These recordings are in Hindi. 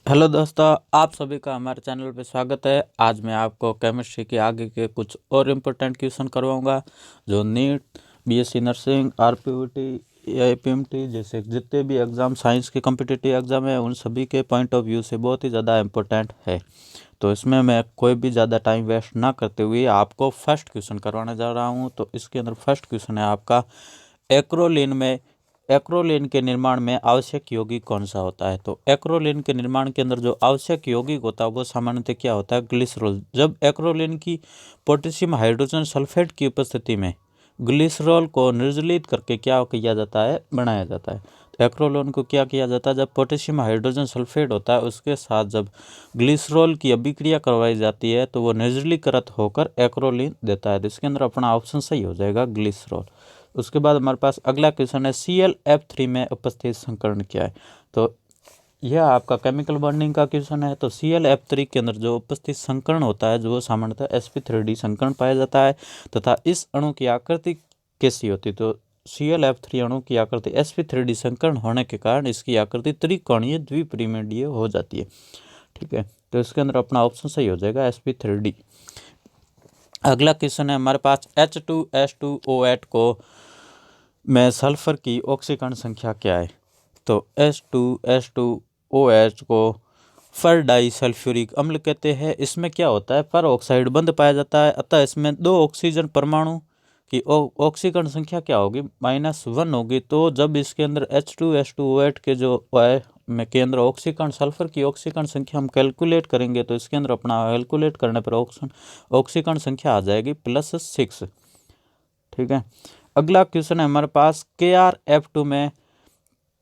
हेलो दोस्तों, आप सभी का हमारे चैनल पे स्वागत है। आज मैं आपको केमिस्ट्री के आगे के कुछ और इम्पोर्टेंट क्वेश्चन करवाऊंगा जो नीट, बीएससी नर्सिंग, आरपीयूटी, एआईपीएमटी जैसे जितने भी एग्ज़ाम साइंस के कॉम्पिटिटिव एग्ज़ाम है उन सभी के पॉइंट ऑफ व्यू से बहुत ही ज़्यादा इम्पोर्टेंट है। तो इसमें मैं कोई भी ज़्यादा टाइम वेस्ट ना करते हुए आपको फर्स्ट क्वेश्चन करवाने जा रहा हूँ। तो इसके अंदर फर्स्ट क्वेश्चन है आपका, एक्रोलीन के निर्माण में आवश्यक यौगिक कौन सा होता है। तो एक्रोलीन के निर्माण के अंदर जो आवश्यक यौगिक होता है वो सामान्यतः क्या होता है, ग्लिसरॉल। जब एक्रोलीन की पोटेशियम हाइड्रोजन सल्फेट की उपस्थिति में ग्लिसरॉल को निर्जलित करके क्या किया जाता है, बनाया जाता है। तो एक्रोलीन को क्या किया जाता है, जब पोटेशियम हाइड्रोजन सल्फेट होता है उसके साथ जब ग्लिसरॉल की अभिक्रिया करवाई जाती है तो वो निर्जलीकृत होकर एक्रोलीन देता है। तो इसके अंदर अपना ऑप्शन सही हो जाएगा, ग्लिसरॉल। उसके बाद हमारे पास अगला क्वेश्चन है, ClF3 में उपस्थित संकरण क्या है। तो यह आपका केमिकल बॉन्डिंग का क्वेश्चन है। तो ClF3 के अंदर जो उपस्थित संकरण होता है जो सामान्यतः sp3d संकरण पाया जाता है तथा इस अणु की आकृति कैसी होती है। तो ClF3 अणु की आकृति sp3d संकरण होने के कारण इसकी आकृति त्रिकोणीय द्विपरिमाणीय हो जाती है। ठीक है, तो इसके अंदर अपना ऑप्शन सही हो जाएगा, sp3d। अगला क्वेश्चन है हमारे पास, H2S2O8 को में सल्फर की ऑक्सीकरण संख्या क्या है। तो H2S2OH को फर डाई सल्फ्यूरिक अम्ल कहते हैं। इसमें क्या होता है, पर ऑक्साइड बंद पाया जाता है, अतः इसमें दो ऑक्सीजन परमाणु की ऑक्सीकरण संख्या क्या होगी, -1 होगी। तो जब इसके अंदर H2S2O8 के जो में के अंदर ऑक्सीकरण सल्फर की ऑक्सीकरण संख्या हम कैलकुलेट करेंगे तो इसके अंदर अपना कैलकुलेट करने पर ऑक्सीकरण संख्या आ जाएगी +6। ठीक है, अगला क्वेश्चन है हमारे पास, KrF2 में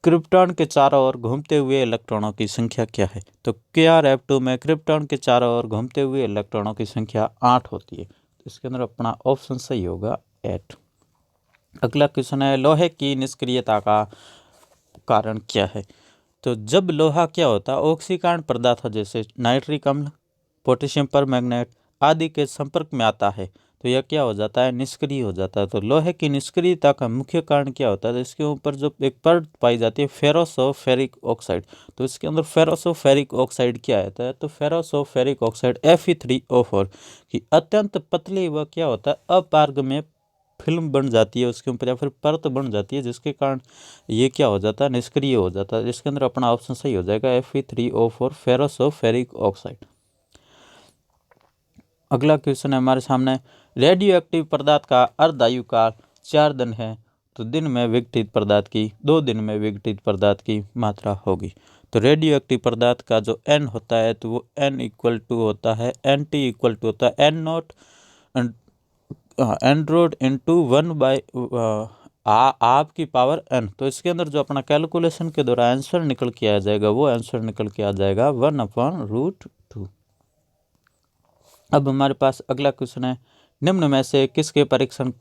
क्रिप्टॉन के चारों ओर घूमते हुए इलेक्ट्रॉनों की संख्या क्या है। तो KrF2 में क्रिप्टॉन के चारों ओर घूमते हुए इलेक्ट्रॉनों की संख्या 8 होती है। इसके अंदर अपना ऑप्शन सही होगा, 8। अगला क्वेश्चन है, लोहे की निष्क्रियता का कारण क्या है। तो जब लोहा क्या होता है, ऑक्सीकरण पदार्थ जैसे नाइट्रिक अम्ल, पोटेशियम परमैंगनेट आदि के संपर्क में आता है तो यह क्या हो जाता है, निष्क्रिय हो जाता है। तो लोहे की निष्क्रियता का मुख्य कारण क्या होता है, तो इसके ऊपर जो एक परत पाई जाती है फेरोसो-फेरिक ऑक्साइड। तो इसके अंदर फेरोसो-फेरिक ऑक्साइड क्या होता है, तो फेरोसो-फेरिक ऑक्साइड Fe3O4 की अत्यंत पतली व क्या होता है, अपारगम्य फिल्म बन जाती है उसके ऊपर या फिर परत बन जाती है, जिसके कारण ये क्या हो जाता है, निष्क्रिय हो जाता है। इसके अंदर अपना ऑप्शन सही हो जाएगा, Fe3O4 फेरोसो-फेरिक ऑक्साइड। अगला क्वेश्चन है हमारे सामने, रेडियो एक्टिव पदार्थ का अर्धायु काल 4 दिन है तो दिन में विघटित पदार्थ की 2 दिन में विघटित पदार्थ की मात्रा होगी। तो रेडियो एक्टिव पदार्थ का जो N होता है तो वो N इक्वल टू होता है, NT इक्वल टू होता है N0 एंड्रोड इंटू 1 बाई आपकी पावर N। तो इसके अंदर जो अपना कैलकुलेशन के द्वारा आंसर निकल के आ जाएगा वो आंसर निकल के आ जाएगा 1/√2। अब हमारे पास अगला क्वेश्चन है, निम्न में से किसके परीक्षण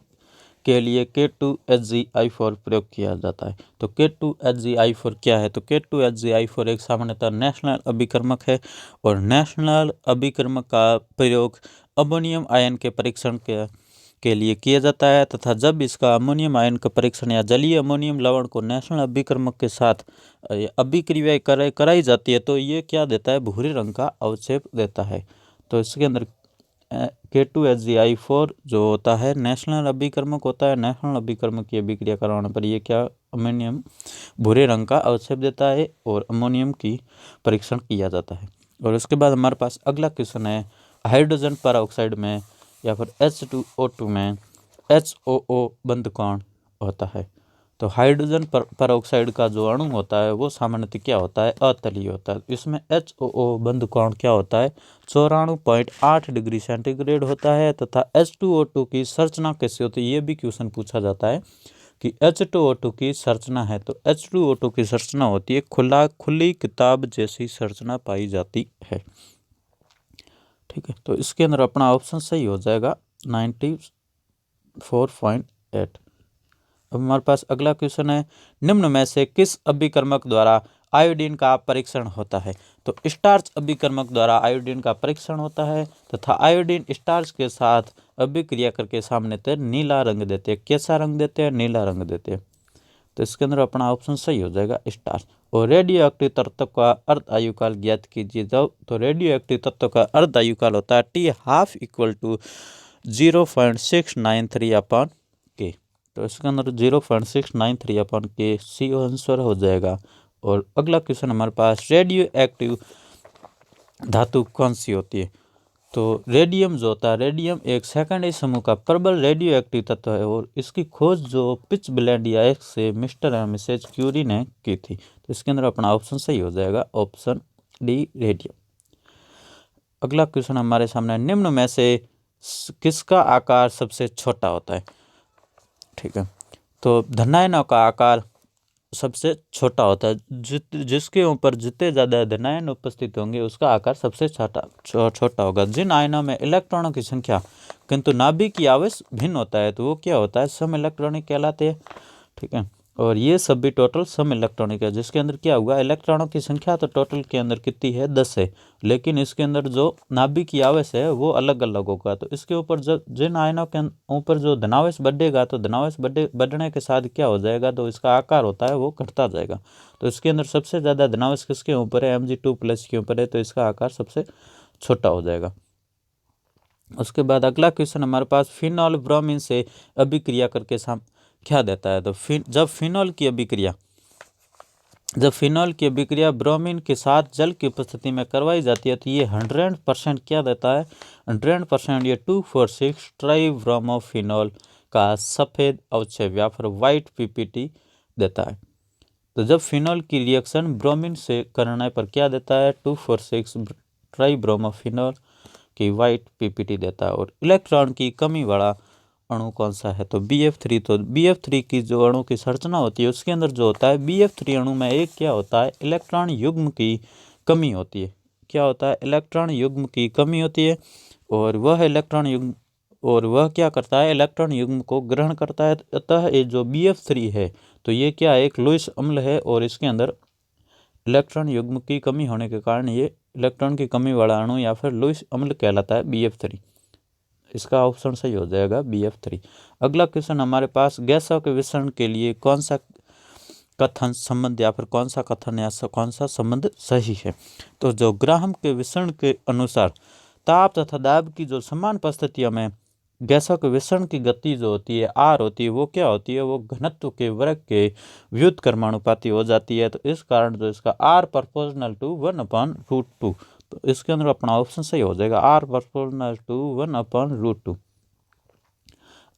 के लिए K2HgI4 प्रयोग किया जाता है। तो K2HgI4 क्या है, तो K2HgI4 एक सामान्यतः नेशनल अभिकर्मक है और नेशनल अभिकर्मक का प्रयोग अमोनियम आयन के परीक्षण के लिए किया जाता है तथा जब इसका अमोनियम आयन का परीक्षण या जलीय अमोनियम लवण को नेशनल अभिकर्मक के साथ अभिक्रिया कराई जाती है तो ये क्या देता है, भूरे रंग का अवक्षेप देता है। तो इसके अंदर K2HgI4 जो होता है नेशनल अभिकर्मक होता है। नेशनल अभिकर्मक की अभिक्रिया करवाने पर यह क्या, अमोनियम भूरे रंग का अवक्षेप देता है और अमोनियम की परीक्षण किया जाता है। और उसके बाद हमारे पास अगला क्वेश्चन है, हाइड्रोजन परऑक्साइड में या फिर H2O2 में HOO बंध कौन होता है। तो हाइड्रोजन परऑक्साइड का जो अणु होता है वो सामान्यतः क्या होता है, अतलीय होता है। इसमें HOO बंध कोण क्या होता है, 94.8 डिग्री सेंटीग्रेड होता है तथा H2O2 की संरचना कैसी होती है, ये भी क्वेश्चन पूछा जाता है कि H2O2 की संरचना है। तो H2O2 की संरचना होती है खुली किताब जैसी संरचना पाई जाती है। ठीक है, तो इसके अंदर अपना ऑप्शन सही हो जाएगा 94.8। अब हमारे पास अगला क्वेश्चन है, निम्न में से किस अभिकर्मक द्वारा आयोडीन का परीक्षण होता है। तो स्टार्च अभिकर्मक द्वारा आयोडीन का परीक्षण होता है तथा आयोडीन स्टार्च के साथ अभिक्रिया करके सामने नीला रंग देते हैं। कैसा रंग देते हैं, नीला रंग देते हैं। तो इसके अंदर अपना ऑप्शन सही हो जाएगा स्टार्च। और रेडियो एक्टिव तत्व का अर्ध आयुकाल ज्ञात कीजिए। तो रेडियो एक्टिव तत्व का अर्ध आयुकाल होता है T½ = 0.693 अपॉन के। तो इसके अंदर 0.693 अपॉन के सी आंसर हो जाएगा। और अगला क्वेश्चन हमारे पास, रेडियो एक्टिव धातु कौन सी होती है? तो रेडियम जो होता है, रेडियम एक सेकेंडरी समूह का प्रबल रेडियो एक्टिव तत्व है और इसकी खोज जो पिच ब्लेंड या एक्स से मिस्टर एंड मिसेज क्यूरी ने की थी। तो इसके अंदर अपना ऑप्शन सही हो जाएगा, ऑप्शन डी रेडियम। अगला क्वेश्चन हमारे सामने, निम्न में से किसका आकार सबसे छोटा होता है? ठीक है, तो धनायनों का आकार सबसे छोटा होता है। जिसके ऊपर जितने ज़्यादा धनायन उपस्थित होंगे उसका आकार सबसे छोटा होगा। जिन आयनों में इलेक्ट्रॉनों की संख्या किंतु नाभिकीय आवेश भिन्न होता है तो वो क्या होता है? सम इलेक्ट्रॉनिक कहलाते हैं। ठीक है, और ये सब भी टोटल सम इलेक्ट्रॉनिक है, जिसके अंदर क्या हुआ, इलेक्ट्रॉनों की संख्या तो टोटल के अंदर कितनी है? 10 है, लेकिन इसके अंदर जो नाभिकीय आवेश है वो अलग अलग होगा। तो इसके ऊपर जब जिन आयनों के ऊपर जो धनावेश बढ़ेगा तो धनावेश बढ़ने के साथ क्या हो जाएगा? तो इसका आकार होता है वो घटता जाएगा। तो इसके अंदर सबसे ज़्यादा धनावेश किसके ऊपर है? Mg2+ के ऊपर है, तो इसका आकार सबसे छोटा हो जाएगा। उसके बाद अगला क्वेश्चन हमारे पास, फिनॉल ब्रोमीन से अभिक्रिया करके क्या देता है? तो जब फिनॉल की अभिक्रिया ब्रोमीन के साथ जल की उपस्थिति में करवाई जाती है तो ये 100% क्या देता है? 100% ये 2,4,6 ट्राइब्रोमोफिनॉल का सफ़ेद अवक्षय या फिर वाइट पीपीटी देता है। तो जब फिनॉल की रिएक्शन ब्रोमीन से करने पर क्या देता है? 2,4,6 ट्राइब्रोमोफिनॉल की वाइट पीपीटी देता है। और इलेक्ट्रॉन की कमी वाला अणु कौन सा है? तो BF3। तो BF3 की जो अणु की संरचना होती है उसके अंदर जो होता है BF3 अणु में एक क्या होता है? इलेक्ट्रॉन युग्म की कमी होती है। क्या होता है? इलेक्ट्रॉन युग्म की कमी होती है। और वह क्या करता है? इलेक्ट्रॉन युग्म को ग्रहण करता है। अतः ये जो BF3 है तो ये क्या है? एक लुईस अम्ल है और इसके अंदर इलेक्ट्रॉन युग्म की कमी होने के कारण ये इलेक्ट्रॉन की कमी वाला अणु या फिर लुईस अम्ल कहलाता है BF3। इसका ऑप्शन सही हो जाएगा BF3। अगला क्वेश्चन हमारे पास, गैसों के विसरण के लिए कौन सा कथन संबंध या फिर कौन सा कथन या कौन सा संबंध सही है? तो जो ग्राहम के विसरण के अनुसार ताप तथा दाब की जो समान परिस्थितियों में गैसों के विसरण की गति जो होती है R होती है वो क्या होती है? वो घनत्व के वर्ग के व्युत्क्रमानुपाती हो जाती है। तो इस कारण जो इसका R = 1/√2। तो इसके अंदर अपना ऑप्शन सही हो जाएगा, R = 1/√2।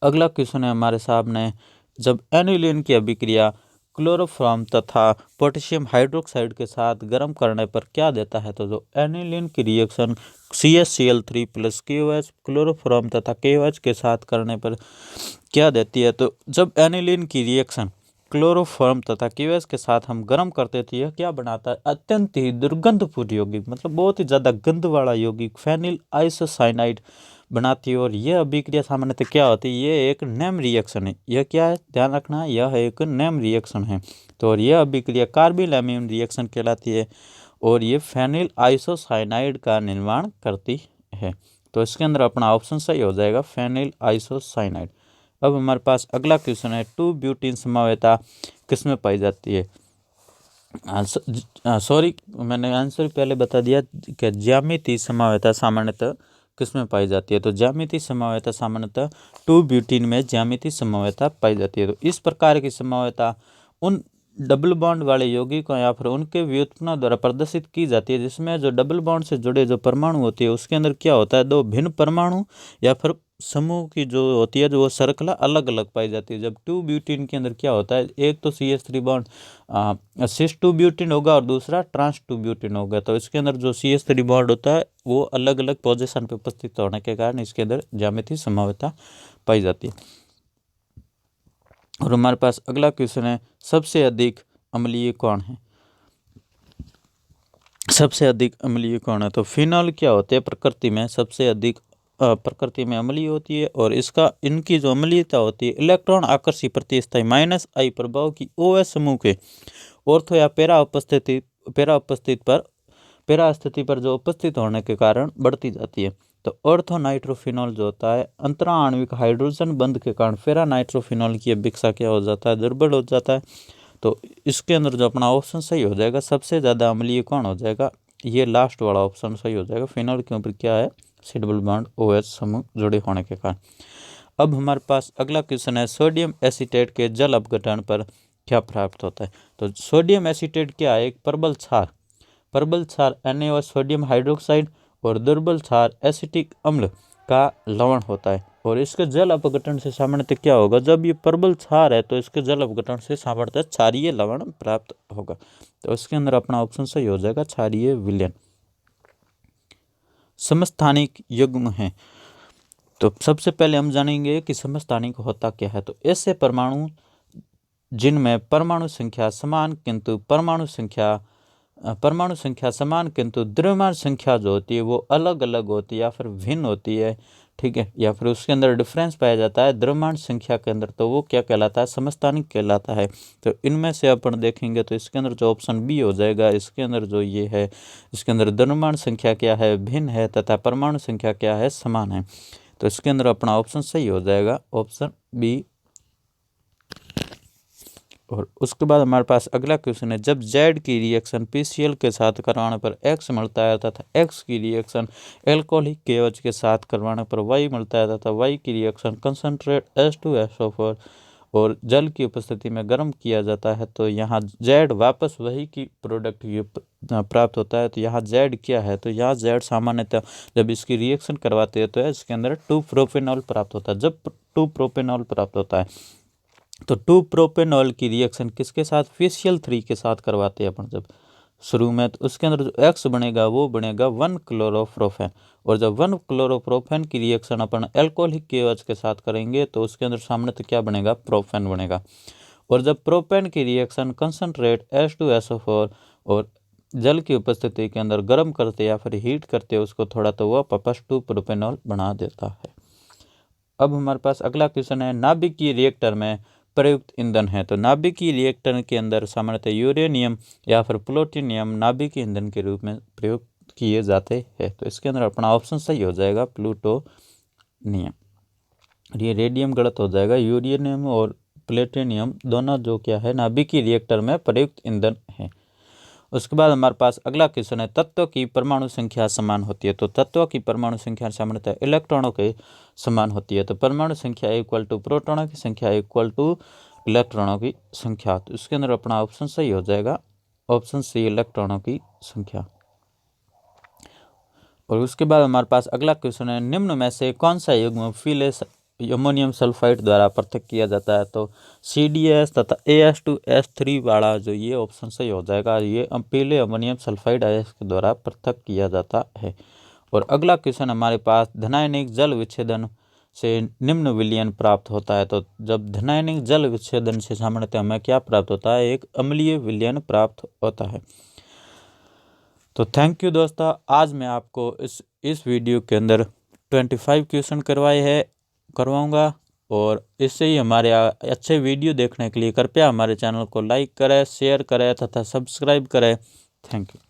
अगला क्वेश्चन है हमारे सामने, जब एनिलीन की अभिक्रिया क्लोरोफॉर्म तथा पोटेशियम हाइड्रोक्साइड के साथ गर्म करने पर क्या देता है? तो जो एनिलीन की रिएक्शन CaCl3 + KOH क्लोरोफॉर्म तथा KOH के साथ करने पर क्या देती है? तो जब एनिलीन की रिएक्शन क्लोरोफॉर्म तथा KOH के साथ हम गर्म करते थे यह क्या बनाता है? अत्यंत ही दुर्गंधपूर्ण यौगिक, मतलब बहुत ही ज़्यादा गंध वाला यौगिक फेनिल आइसोसाइनाइड बनाती है। और यह अभिक्रिया सामान्यतः क्या होती है? ये एक नेम रिएक्शन है। यह क्या है? ध्यान रखना, यह एक नेम रिएक्शन है। तो और यह अभिक्रिया कार्बिल एमीन रिएक्शन कहलाती है और ये फेनिल आइसोसाइनाइड का निर्माण करती है। तो इसके अंदर अपना ऑप्शन सही हो जाएगा, फेनिल आइसोसाइनाइड। अब हमारे पास अगला क्वेश्चन है, 2-ब्यूटीन समवेता किसमें पाई जाती है? सॉरी, मैंने आंसर पहले बता दिया कि ज्यामितीय समवेता सामान्यतः किसमें पाई जाती है? तो ज्यामितीय समवेता सामान्यतः 2-ब्यूटीन में ज्यामितीय समवेता पाई जाती है। तो इस प्रकार की समवेता उन डबल बॉन्ड वाले यौगिकों या फिर उनके व्युत्पन्नों द्वारा प्रदर्शित की जाती है जिसमें जो डबल बॉन्ड से जुड़े जो परमाणु होते हैं उसके अंदर क्या होता है? दो भिन्न परमाणु या फिर समूह की जो होती है जो वो श्रृंखला अलग अलग पाई जाती है। जब 2-ब्यूटीन के अंदर क्या होता है? एक तो CH3 बॉन्ड सिस-2-ब्यूटीन होगा और दूसरा ट्रांस-2-ब्यूटीन होगा। तो इसके अंदर जो CH3 बॉन्ड होता है वो अलग अलग पोजीशन पे उपस्थित होने के कारण इसके अंदर ज्यामितीय समवेता पाई जाती है। और हमारे पास अगला क्वेश्चन है, सबसे अधिक अम्लीय कौन है? सबसे अधिक अम्लीय कौन है? तो फिनॉल क्या होते हैं? प्रकृति में सबसे अधिक प्रकृति में अम्लीय होती है और इनकी जो अम्लीयता होती है इलेक्ट्रॉन आकर्षी प्रतिस्थाई -I प्रभाव की OH समूह के ऑर्थो या पेरा स्थिति पर जो उपस्थित होने के कारण बढ़ती जाती है। तो ऑर्थोनाइट्रोफिनॉल जो होता है अंतरा आणविक हाइड्रोजन बंध के कारण फेरा नाइट्रोफिनॉल की अभिक्षा क्या हो जाता है, दुर्बल हो जाता है। तो इसके अंदर जो अपना ऑप्शन सही हो जाएगा, सबसे ज़्यादा अम्लीय कौन हो जाएगा, ये लास्ट वाला ऑप्शन सही हो जाएगा। फिनॉल के ऊपर क्या है, सी डबल बॉन्ड OH समूह जुड़े होने के कारण। अब हमारे पास अगला क्वेश्चन है, सोडियम एसीटेट के जल अपघटन पर क्या प्राप्त होता है। तो सोडियम एसीटेट क्या है, एक प्रबल क्षार NaOH सोडियम हाइड्रोक्साइड और दुर्बल क्षार एसिटिक अम्ल का लवण होता है। और इसके जल अपघटन से सामान्यतः क्या होगा, जब ये प्रबल क्षार है तो इसके जल अपघटन से सामान्यतः क्षारीय लवण प्राप्त होगा। तो इसके अंदर अपना ऑप्शन सही हो जाएगा, क्षारीय विलयन। समस्थानिक युग्म है, तो सबसे पहले हम जानेंगे कि समस्थानिक होता क्या है। तो ऐसे परमाणु जिनमें परमाणु संख्या समान किंतु द्रव्यमान संख्या जो होती है वो अलग अलग होती है या फिर भिन्न होती है, ठीक है, या फिर उसके अंदर डिफरेंस पाया जाता है द्रव्यमान संख्या के अंदर, तो वो क्या कहलाता है, समस्थानिक कहलाता है। तो इनमें से अपन देखेंगे तो इसके अंदर जो ऑप्शन बी हो जाएगा, इसके अंदर जो ये है, इसके अंदर द्रव्यमान संख्या क्या है, भिन्न है, तथा परमाणु संख्या क्या है, समान है। तो इसके अंदर अपना ऑप्शन सही हो जाएगा, ऑप्शन बी। और उसके बाद हमारे पास अगला क्वेश्चन है, जब Z की रिएक्शन PCl के साथ करवाने पर X मिलता है तथा X की रिएक्शन एल्कोहलिक KOH के साथ करवाने पर Y मिलता है तथा Y की रिएक्शन कंसंट्रेट H2SO4 और जल की उपस्थिति में गर्म किया जाता है, तो यहाँ Z वापस वही की प्रोडक्ट प्राप्त होता है। तो यहाँ Z क्या है, तो यहाँ Z सामान्यतः जब इसकी रिएक्शन करवाते हैं तो इसके अंदर 2-प्रोपेनॉल प्राप्त होता है। जब 2-प्रोपेनॉल प्राप्त होता है तो 2-प्रोपेनॉल की रिएक्शन किसके साथ, PCl3 के साथ करवाते हैं अपन जब शुरू में, तो उसके अंदर जो X बनेगा वो बनेगा 1-क्लोरोप्रोफेन। और जब 1-क्लोरोप्रोफेन की रिएक्शन अपन एल्कोहलिक KOH के साथ करेंगे तो उसके अंदर सामने तो क्या बनेगा, प्रोपेन बनेगा। और जब प्रोपेन की रिएक्शन कंसंट्रेट H2SO4 और जल की उपस्थिति के अंदर गर्म करते या फिर हीट करते उसको थोड़ा, तो वह वापस 2-प्रोपेनॉल बना देता है। अब हमारे पास अगला क्वेश्चन है, नाभिकीय रिएक्टर में प्रयुक्त ईंधन है। तो नाभिकीय रिएक्टर के अंदर सामान्यतः यूरेनियम या फिर प्लूटोनियम नाभिकीय ईंधन के रूप में प्रयोग किए जाते हैं। तो इसके अंदर अपना ऑप्शन सही हो जाएगा, प्लूटोनियम। ये रेडियम गलत हो जाएगा, यूरेनियम और प्लूटोनियम दोनों जो क्या है नाभिकीय रिएक्टर में प्रयुक्त ईंधन है। उसके बाद हमारे पास अगला क्वेश्चन है, तत्व की परमाणु संख्या समान होती है। तो तत्व की परमाणु संख्या सामान्यतः इलेक्ट्रॉनों के समान होती है। तो परमाणु संख्या इक्वल टू प्रोटॉनों की संख्या इक्वल टू इलेक्ट्रॉनों की संख्या। तो इसके अंदर अपना ऑप्शन सही हो जाएगा, ऑप्शन सी, इलेक्ट्रॉनों की संख्या। और उसके बाद हमारे पास अगला क्वेश्चन है, निम्न में से कौन सा युग्म फिल अमोनियम सल्फाइड द्वारा पृथक किया जाता है। तो CDS तथा AS2S3 वाला जो ये ऑप्शन सही हो जाएगा, ये पीले अमोनियम सल्फाइड आयस के द्वारा पृथक किया जाता है। और अगला क्वेश्चन हमारे पास, धनायनिक जल विच्छेदन से निम्न विलयन प्राप्त होता है। तो जब धनायनिक जल विच्छेदन से सामान्यतः हमें क्या प्राप्त होता है, एक अम्लीय विलयन प्राप्त होता है। तो थैंक यू दोस्तों, आज मैं आपको इस वीडियो के अंदर 25 क्वेश्चन करवाऊंगा। और इससे ही हमारे अच्छे वीडियो देखने के लिए कृपया हमारे चैनल को लाइक करें, शेयर करें तथा सब्सक्राइब करें। Thank you.